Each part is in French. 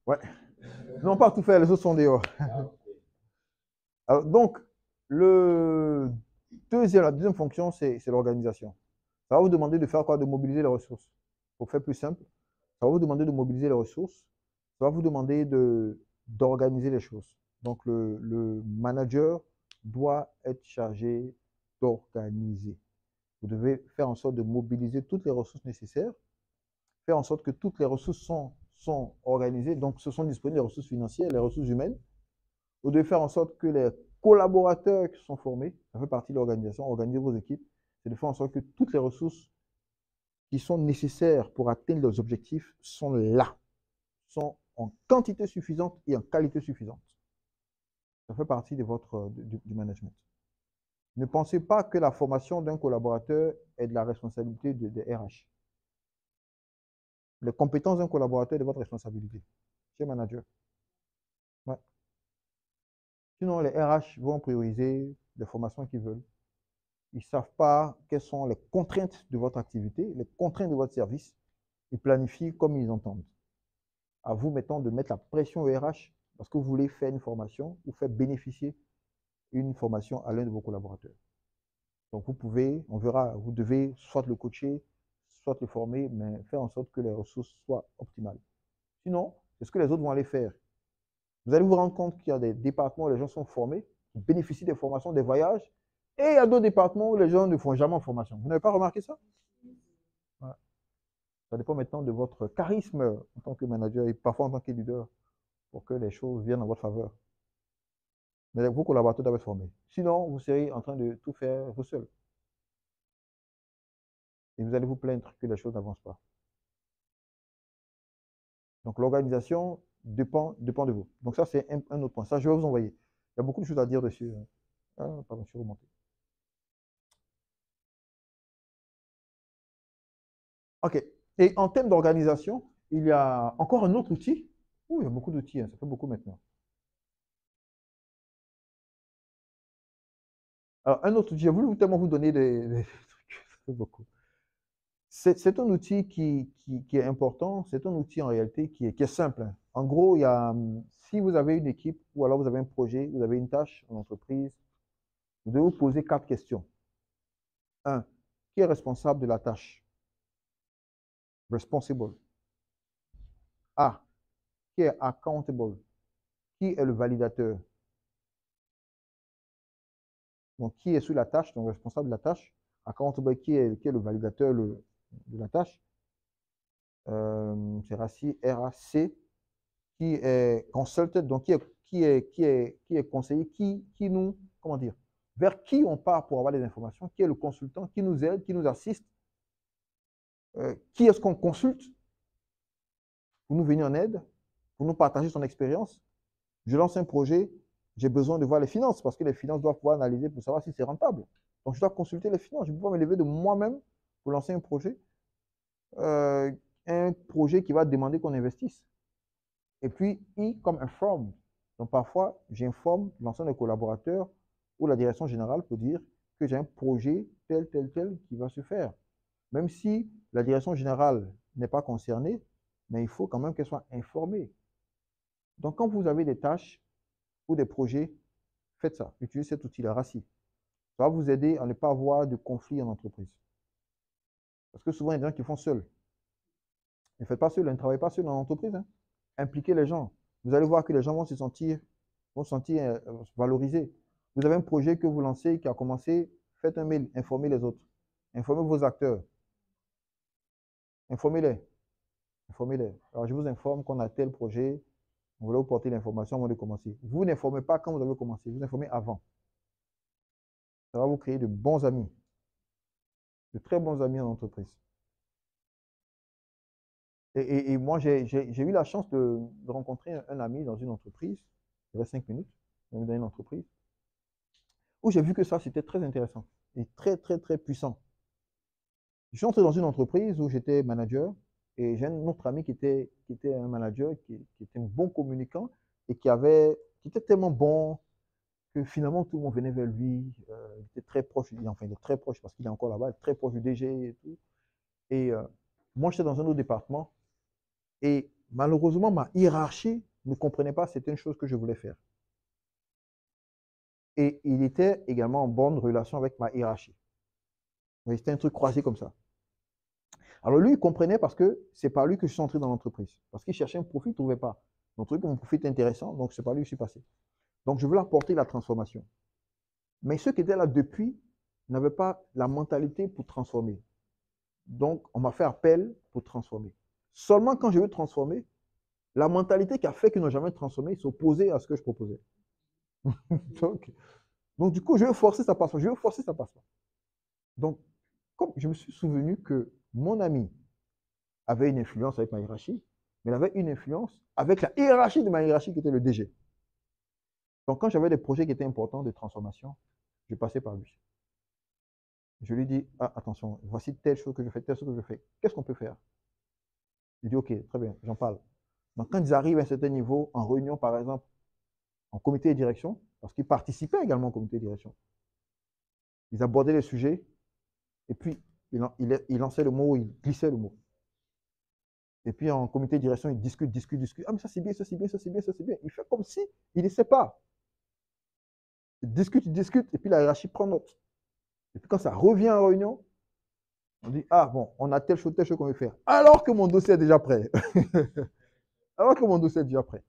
Ouais. Non, pas tout faire, les autres sont dehors. Alors, donc, la deuxième fonction, c'est l'organisation. Ça va vous demander de faire quoi? De mobiliser les ressources. Pour faire plus simple, ça va vous demander de mobiliser les ressources. Ça va vous demander d'organiser les choses. Donc, le manager doit être chargé d'organiser. Vous devez faire en sorte de mobiliser toutes les ressources nécessaires, faire en sorte que toutes les ressources sont organisées. Donc, ce sont disponibles les ressources financières, les ressources humaines. Vous devez faire en sorte que les collaborateurs qui sont formés, ça fait partie de l'organisation, organiser vos équipes, c'est de faire en sorte que toutes les ressources qui sont nécessaires pour atteindre leurs objectifs sont là, sont en quantité suffisante et en qualité suffisante. Ça fait partie de du management. Ne pensez pas que la formation d'un collaborateur est de la responsabilité des RH. Les compétences d'un collaborateur est de votre responsabilité, chez manager. Ouais. Sinon, les RH vont prioriser les formations qu'ils veulent. Ils ne savent pas quelles sont les contraintes de votre activité, les contraintes de votre service. Ils planifient comme ils entendent. À vous, maintenant, de mettre la pression au RH parce que vous voulez faire une formation ou faire bénéficier une formation à l'un de vos collaborateurs. Donc, vous pouvez, on verra, vous devez soit le coacher, soit le former, mais faire en sorte que les ressources soient optimales. Sinon, c'est ce que les autres vont aller faire. Vous allez vous rendre compte qu'il y a des départements où les gens sont formés, bénéficient des formations, des voyages, et il y a d'autres départements où les gens ne font jamais en formation. Vous n'avez pas remarqué ça? Ouais. Ça dépend maintenant de votre charisme en tant que manager et parfois en tant que leader pour que les choses viennent en votre faveur. Mais vos collaborateurs doivent être formés. Sinon, vous serez en train de tout faire vous seul. Et vous allez vous plaindre que les choses n'avancent pas. Donc l'organisation dépend de vous. Donc ça, c'est un autre point. Ça, je vais vous envoyer. Il y a beaucoup de choses à dire dessus. Ah, pardon, je suis remonté. OK. Et en termes d'organisation, il y a encore un autre outil. Oui, il y a beaucoup d'outils, hein, ça fait beaucoup maintenant. Alors, un autre outil, j'ai voulu tellement vous donner des trucs, ça fait beaucoup. C'est un outil qui est important, c'est un outil en réalité qui est simple, hein. En gros, si vous avez une équipe ou alors vous avez un projet, vous avez une tâche en entreprise, vous devez vous poser 4 questions. 1. Qui est responsable de la tâche? Responsible. A. Qui est accountable? Qui est le validateur? Donc, qui est sur la tâche, donc responsable de la tâche? Accountable, qui est le validateur de la tâche? C'est RAC. Qui est consulted, donc qui est conseiller, qui nous, comment dire, vers qui on part pour avoir des informations, qui est le consultant, qui nous aide, qui nous assiste, qui est-ce qu'on consulte pour nous venir en aide, pour nous partager son expérience. Je lance un projet, j'ai besoin de voir les finances parce que les finances doivent pouvoir analyser pour savoir si c'est rentable. Donc, je dois consulter les finances. Je ne peux pas me lever de moi-même pour lancer euh, un projet qui va demander qu'on investisse. Et puis, I comme inform. Donc, parfois, j'informe l'ensemble des collaborateurs ou la direction générale pour dire que j'ai un projet tel qui va se faire. Même si la direction générale n'est pas concernée, mais il faut quand même qu'elle soit informée. Donc, quand vous avez des tâches ou des projets, faites ça. Utilisez cet outil-là, RACI. Ça va vous aider à ne pas avoir de conflit en entreprise. Parce que souvent, il y a des gens qui font seuls. Ne faites pas seul, ne travaillez pas seul en entreprise, hein. Impliquez les gens. Vous allez voir que les gens vont se sentir valorisés. Vous avez un projet que vous lancez qui a commencé, faites un mail, informez les autres. Informez vos acteurs. Informez-les. Informez-les. Alors, je vous informe qu'on a tel projet. On voulait vous porter l'information avant de commencer. Vous n'informez pas quand vous avez commencé. Vous informez avant. Ça va vous créer de bons amis. De très bons amis en entreprise. Et moi, j'ai eu la chance de rencontrer un ami dans une entreprise. Il y avait 5 minutes. Dans une entreprise. Où j'ai vu que ça, c'était très intéressant. Et très puissant. Je suis entré dans une entreprise où j'étais manager et j'ai un autre ami qui était un manager, qui était un bon communicant et qui était tellement bon que finalement tout le monde venait vers lui. Il était très proche, enfin il est très proche parce qu'il est encore là-bas, il est très proche du DG et tout. Et moi j'étais dans un autre département et Malheureusement, ma hiérarchie ne comprenait pas, c'était une chose que je voulais faire. Et il était également en bonne relation avec ma hiérarchie. C'était un truc croisé comme ça. Alors lui, il comprenait parce que c'est par lui que je suis entré dans l'entreprise. Parce qu'il cherchait un profil, il ne trouvait pas. Donc, mon profil était intéressant, donc c'est par lui que je suis passé. Donc, je voulais apporter la transformation. Mais ceux qui étaient là depuis n'avaient pas la mentalité pour transformer. Donc, on m'a fait appel pour transformer. Seulement quand je veux transformer, la mentalité qui a fait qu'ils n'ont jamais transformé s'opposait à ce que je proposais. donc, du coup, je veux forcer, ça passe pas. Je veux forcer, ça passe pas. Donc, comme je me suis souvenu que mon ami avait une influence avec ma hiérarchie, mais il avait une influence avec la hiérarchie de ma hiérarchie qui était le DG. Donc, quand j'avais des projets qui étaient importants de transformation, je passais par lui. Je lui dis, ah, attention, voici telle chose que je fais, telle chose que je fais. Qu'est-ce qu'on peut faire? Il dit, ok, très bien, j'en parle. Donc, quand ils arrivent à un certain niveau, en réunion, par exemple, en comité de direction, parce qu'ils participaient également au comité de direction, ils abordaient les sujets, et puis il lançait le mot, il glissait le mot. Et puis en comité de direction, il discute. Ah, mais ça c'est bien, ça c'est bien, ça c'est bien, ça c'est bien. Il fait comme si il ne sait pas. Il discute, et puis la hiérarchie prend note. Et puis quand ça revient en réunion, on dit, ah bon, on a telle chose qu'on veut faire. Alors que mon dossier est déjà prêt. Alors que mon dossier est déjà prêt.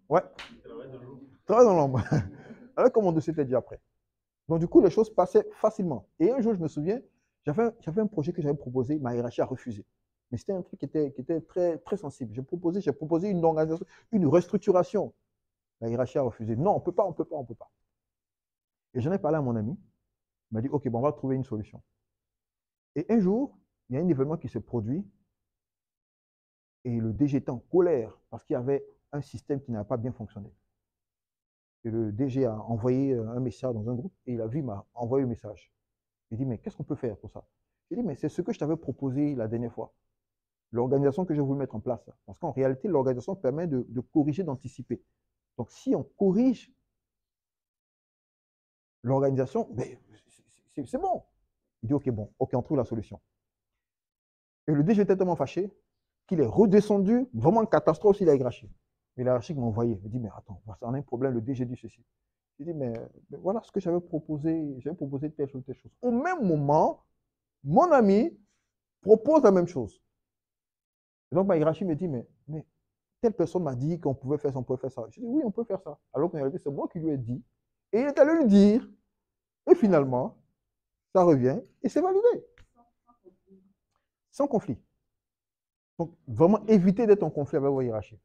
Ouais. Travail dans l'ombre. Alors que mon dossier était déjà prêt. Donc du coup, les choses passaient facilement. Et un jour, je me souviens, j'avais un projet que j'avais proposé, ma hiérarchie a refusé. Mais c'était un truc qui était très, très sensible. J'ai proposé une organisation, une restructuration. La hiérarchie a refusé. Non, on ne peut pas, on ne peut pas, on ne peut pas. Et j'en ai parlé à mon ami. Il m'a dit, OK, bon, on va trouver une solution. Et un jour, il y a un événement qui se produit et le DG était en colère parce qu'il y avait un système qui n'avait pas bien fonctionné. Et le DG a envoyé un message dans un groupe et il a vu, il m'a envoyé le message. Il dit, mais qu'est-ce qu'on peut faire pour ça? J'ai dit, mais c'est ce que je t'avais proposé la dernière fois. L'organisation que je voulais mettre en place. Parce qu'en réalité, l'organisation permet de corriger, d'anticiper. Donc, si on corrige l'organisation, ben, c'est bon. Il dit, OK, bon, OK, on trouve la solution. Et le DG était tellement fâché qu'il est redescendu, vraiment en catastrophe, s'il a hiérarchie. Mais la hiérarchie m'a envoyé. Il me dit, mais attends, on a un problème, le DG dit ceci. Je dis, mais voilà ce que j'avais proposé telle chose, telle chose. Au même moment, mon ami propose la même chose. Et donc ma hiérarchie me dit, mais telle personne m'a dit qu'on pouvait faire ça, on pouvait faire ça. Je dis, oui, on peut faire ça. Alors qu'en réalité, c'est moi qui lui ai dit. Et il est allé lui dire. Et finalement, ça revient et c'est validé. Sans conflit. Donc, vraiment éviter d'être en conflit avec vos hiérarchies.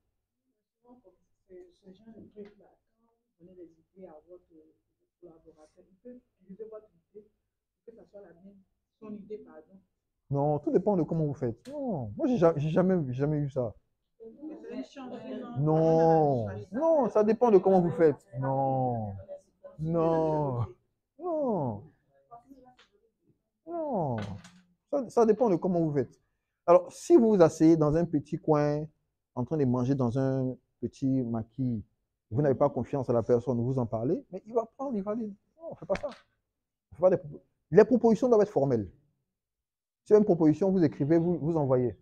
Non, tout dépend de comment vous faites. Non, moi, j'ai jamais eu ça. Non, non, ça dépend de comment vous faites. Non, non, non, non. Ça dépend de comment vous faites. Alors, si vous vous asseyez dans un petit coin, en train de manger dans un petit maquis, vous n'avez pas confiance à la personne, vous en parlez, mais il va prendre, il va dire, non, on ne fait pas ça. On fait pas les propositions doivent être formelles. Si c'est une proposition, vous écrivez, vous envoyez.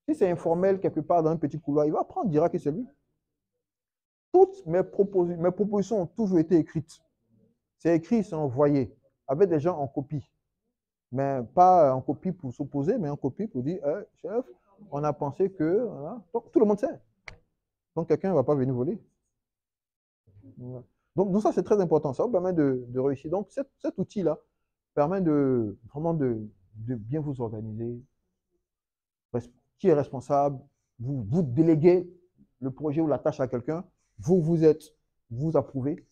Si c'est informel, quelque part dans un petit couloir, il va prendre, il dira que c'est lui. Toutes mes propositions ont toujours été écrites. C'est écrit, c'est envoyé, avec des gens en copie. Mais pas en copie pour s'opposer, mais en copie pour dire, chef, on a pensé que... Voilà. Donc, tout le monde sait. Donc, quelqu'un ne va pas venir voler. Voilà. Donc, ça, c'est très important. Ça vous permet de réussir. Donc, cet outil-là permet vraiment de bien vous organiser. Qui est responsable? Vous déléguez le projet ou la tâche à quelqu'un. Vous approuvez.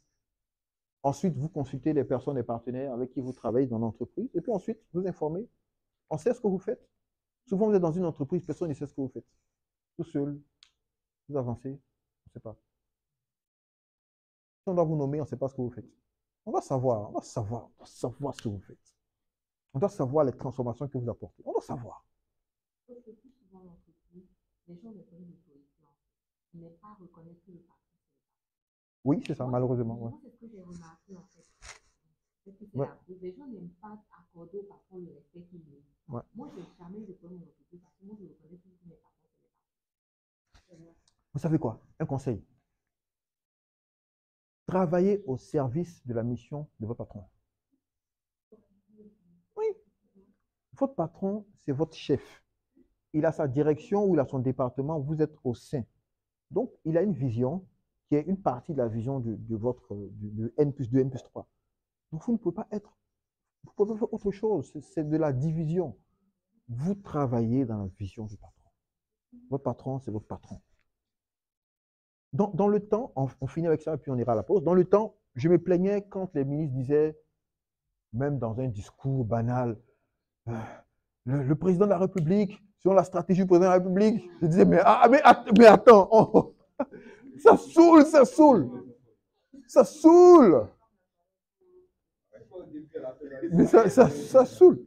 Ensuite, vous consultez les personnes, les partenaires avec qui vous travaillez dans l'entreprise. Et puis ensuite, vous informez. On sait ce que vous faites. Souvent, vous êtes dans une entreprise, personne ne sait ce que vous faites. Tout seul, vous avancez, on ne sait pas. Si on doit vous nommer, on ne sait pas ce que vous faites. On doit savoir ce que vous faites. On doit savoir les transformations que vous apportez. On doit savoir. Parce que plus souvent dans l'entreprise, les gens ne connaissent l'autorité, mais pas reconnaître que le patron, c'est le patron. Oui, c'est ça, malheureusement. Moi, c'est ce que j'ai remarqué en fait. C'est que Ouais. les gens n'aiment pas accorder au patron le respect qu'il mérite. Ouais. Moi, je n'ai jamais eu de problème dans l'entreprise parce que moi, je reconnais toujours que mes patrons, c'est mes patrons. Vous savez quoi? Un conseil. Travaillez au service de la mission de votre patron. Oui. Votre patron, c'est votre chef. Il a sa direction ou il a son département, vous êtes au sein. Donc, il a une vision qui est une partie de la vision de votre de N+2, N+3. Donc, vous ne pouvez pas être, vous pouvez faire autre chose. C'est de la division. Vous travaillez dans la vision du patron. Votre patron, c'est votre patron. Dans le temps, on finit avec ça et puis on ira à la pause. Dans le temps, je me plaignais quand les ministres disaient, même dans un discours banal, le président de la République, selon la stratégie du président de la République, je disais, mais attends, oh, ça saoule, ça saoule. Ça saoule. Mais ça saoule.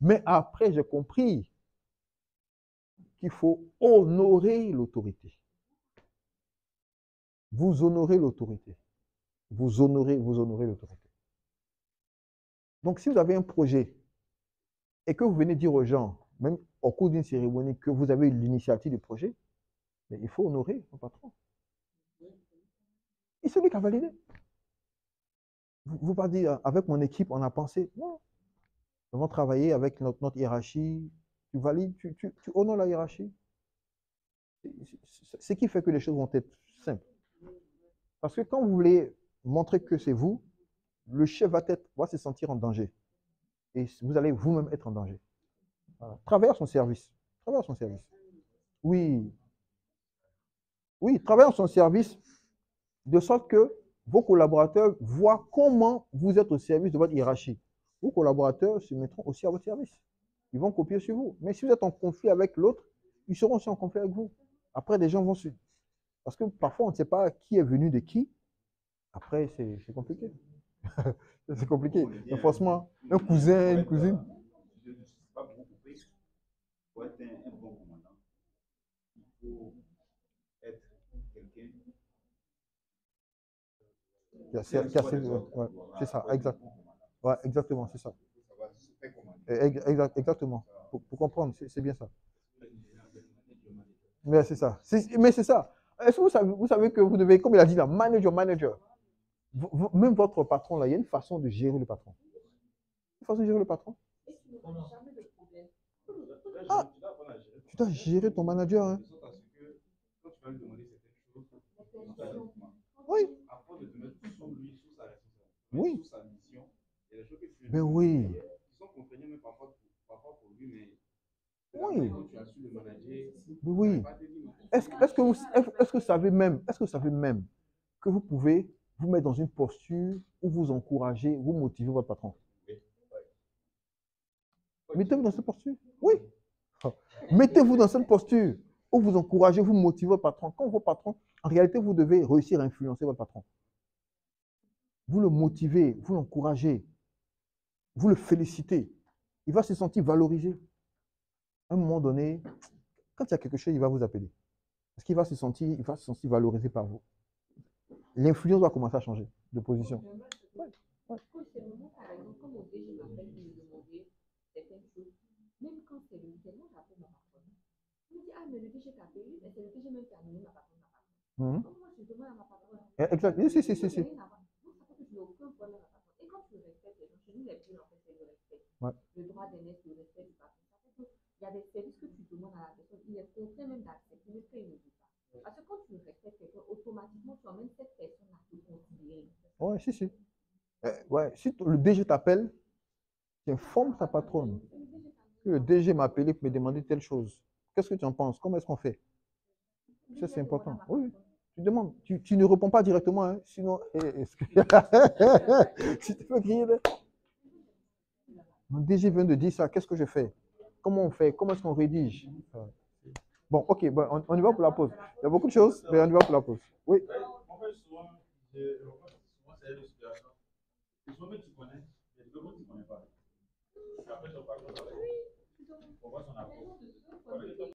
Mais après, j'ai compris qu'il faut honorer l'autorité. Vous honorez l'autorité. Vous honorez l'autorité. Donc, si vous avez un projet et que vous venez dire aux gens, même au cours d'une cérémonie, que vous avez eu l'initiative du projet, mais il faut honorer le patron. Et c'est lui qui a validé. Vous pas dire, avec mon équipe, on a pensé, non. Nous avons travaillé avec notre hiérarchie. Tu valides, tu honores la hiérarchie. Ce qui fait que les choses vont être simples. Parce que quand vous voulez montrer que c'est vous, le chef va se sentir en danger. Et vous allez vous-même être en danger. Voilà. Travaillez à son service. Travaillez à son service. Oui. Oui, travaillez à son service de sorte que vos collaborateurs voient comment vous êtes au service de votre hiérarchie. Vos collaborateurs se mettront aussi à votre service. Ils vont copier sur vous. Mais si vous êtes en conflit avec l'autre, ils seront aussi en conflit avec vous. Après, des gens vont se... Parce que parfois, on ne sait pas qui est venu de qui. Après, c'est compliqué. C'est compliqué. Mais forcément, un cousin, une cousine. Je ne suis pas beaucoup coupé. Pour être un bon commandant, il faut être quelqu'un c'est ça, exact. Ouais, exactement, c'est ça. Exactement. Pour comprendre, c'est bien ça. Mais c'est ça. Mais c'est ça. Est-ce que vous savez que vous devez, comme il a dit là, manager. Même votre patron, là, il y a une façon de gérer le patron. Une façon de gérer le patron. Ah, tu dois gérer ton manager. Hein. Oui. Oui. Mais oui. Oui. Oui. Est-ce que vous savez même, que vous pouvez vous mettre dans une posture où vous encouragez, vous motivez votre patron? Mettez-vous dans cette posture. Oui. Mettez-vous dans cette posture où vous encouragez, vous motivez votre patron. Quand votre patron, en réalité, vous devez réussir à influencer votre patron. Vous le motivez, vous l'encouragez, vous le félicitez. Il va se sentir valorisé. À un moment donné, quand il y a quelque chose, il va vous appeler. Parce qu'il va se sentir valorisé par vous. L'influence va commencer à changer de position. Ouais. C'est le moment, par exemple, quand mon DG m'appelle pour me demander certaines choses, même quand c'est le week-end, moi j'appelle ma patronne. Il me dit, ah, mais le DG t'a appelé, mais c'est le DG même qui a amené ma patronne. Donc moi je demande à ma patronne. Exact. Si. Donc ça fait que je n'ai aucun problème à ma patronne. Et quand tu respectes les gens, chez nous les plus en fait, c'est le respect. Ouais. Le droit d'aînesse, le respect du patron. Ça fait que il y a des services que tu demandes à la personne, il est contraint même d'accepter, mais qu'il ne veut pas. Parce que quand tu respectes quelqu'un, automatiquement tu emmènes cette personne à te considérer. Ouais, si. Ouais, si le DG t'appelle, tu informes ta patronne. Le DG m'a appelé pour me demander telle chose. Qu'est-ce que tu en penses? Comment est-ce qu'on fait? Ça, c'est important. Oui. Tu demandes. Tu ne réponds pas directement, hein, sinon. Si tu peux crier. Mon DG vient de dire ça. Qu'est-ce que je fais? Comment on fait? Comment est-ce qu'on rédige? Bon, ok, bon, on y va pour la pause. Il y a beaucoup de choses, mais on y va pour la pause. Oui. En fait, souvent, c'est une situation. Souvent, tu connais, mais tu ne connais pas. Après, ton parcours, on voit son apport.